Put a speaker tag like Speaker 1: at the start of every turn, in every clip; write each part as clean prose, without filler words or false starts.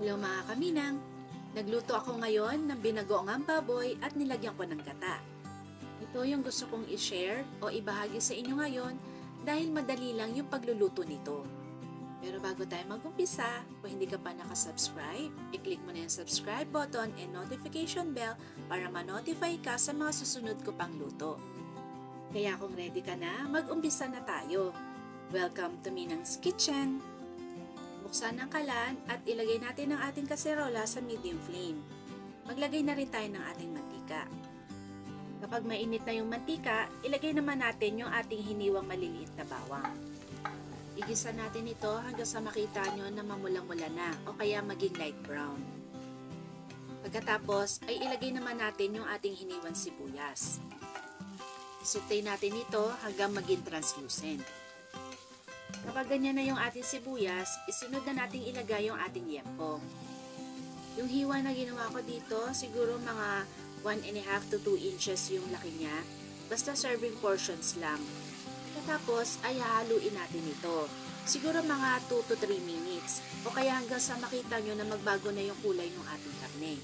Speaker 1: Hello mga kaminang! Nagluto ako ngayon ng binagoongang baboy at nilagyan ko ng gata. Ito yung gusto kong i-share o ibahagi sa inyo ngayon dahil madali lang yung pagluluto nito. Pero bago tayo mag-umpisa, kung hindi ka pa nakasubscribe, i-click mo na yung subscribe button and notification bell para ma-notify ka sa mga susunod ko pang luto. Kaya kung ready ka na, mag-umpisa na tayo. Welcome to Minang's Kitchen! Buksan ang kalan at ilagay natin ang ating kaserola sa medium flame. Maglagay na rin tayo ng ating mantika. Kapag mainit na yung mantika, ilagay naman natin yung ating hiniwang maliliit na bawang. Igisa natin ito hanggang sa makita nyo na mamula-mula na o kaya maging light brown. Pagkatapos ay ilagay naman natin yung ating hiniwang sibuyas. Saute natin ito hanggang maging translucent. Kapag ganyan na yung ating sibuyas, isunod na nating ilagay yung ating liempo. Yung hiwa na ginawa ko dito, siguro mga 1.5 to 2 inches yung laki niya. Basta serving portions lang. Tapos ay hahaluin natin ito. Siguro mga 2 to 3 minutes. O kaya hanggang sa makita nyo na magbago na yung kulay ng ating karne.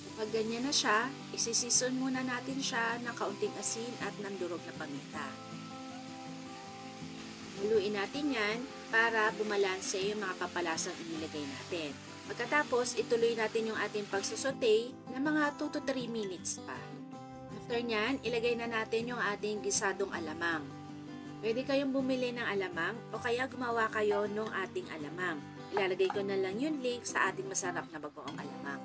Speaker 1: Kapag ganyan na siya, isisison muna natin siya ng kaunting asin at ng durog na paminta. Haluin natin yan para bumalanse yung mga pampalasang inilagay natin. Pagkatapos, ituloy natin yung ating pagsusote na mga 2 to 3 minutes pa. After nyan, ilagay na natin yung ating gisadong alamang. Pwede kayong bumili ng alamang o kaya gumawa kayo ng ating alamang. Ilalagay ko na lang yung link sa ating masarap na bagoong alamang.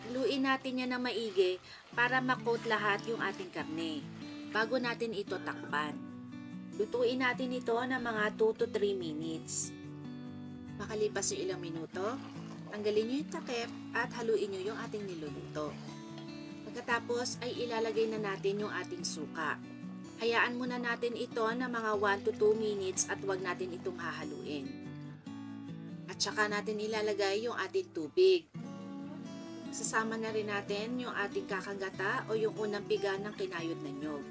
Speaker 1: Haluin natin yan ng maigi para makot lahat yung ating karne bago natin ito takpan. Lutuin natin ito ng mga 2 to 3 minutes. Makalipas yung ilang minuto, tanggalin nyo yung takip at haluin nyo yung ating niluluto. Pagkatapos ay ilalagay na natin yung ating suka. Hayaan muna natin ito ng mga 1 to 2 minutes at huwag natin itong hahaluin. At saka natin ilalagay yung ating tubig. Sasama na rin natin yung ating kakagata o yung unang piga ng kinayod na nyog.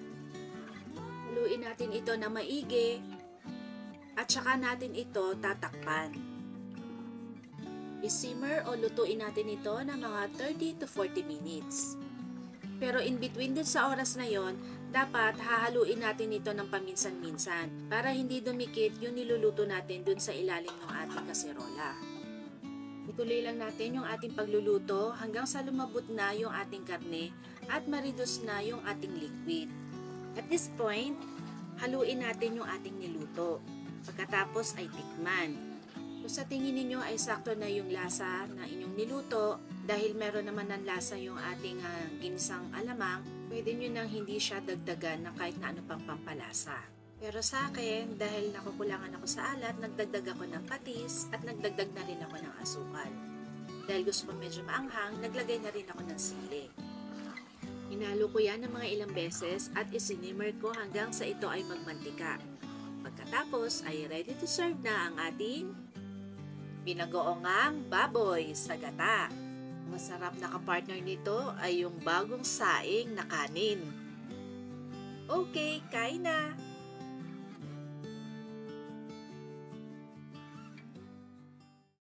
Speaker 1: Haluin natin ito na maigi at saka natin ito tatakpan. I-simmer o lutuin natin ito ng mga 30 to 40 minutes. Pero in between dun sa oras na yon, dapat hahaluin natin ito ng paminsan-minsan para hindi dumikit yung niluluto natin dun sa ilalim ng ating kaserola. Ituloy lang natin yung ating pagluluto hanggang sa lumabot na yung ating karne at ma-reduce na yung ating liquid. At this point, haluin natin yung ating niluto. Pagkatapos ay tikman. Kung sa tingin ninyo ay sakto na yung lasa na inyong niluto, dahil meron naman ng lasa yung ating ginisang alamang, pwede nyo nang hindi siya dagdagan ng kahit na ano pang pampalasa. Pero sa akin, dahil nakukulangan ako sa alat, nagdagdag ako ng patis at nagdagdag na rin ako ng asukal. Dahil gusto ko medyo maanghang, naglagay na rin ako ng sili. Hinalo ko yan ng mga ilang beses at isinimmer ko hanggang sa ito ay magmantika. Pagkatapos ay ready to serve na ang ating binagoongang baboy sa gata. Masarap na kapartner nito ay yung bagong saing na kanin. Okay, kain na!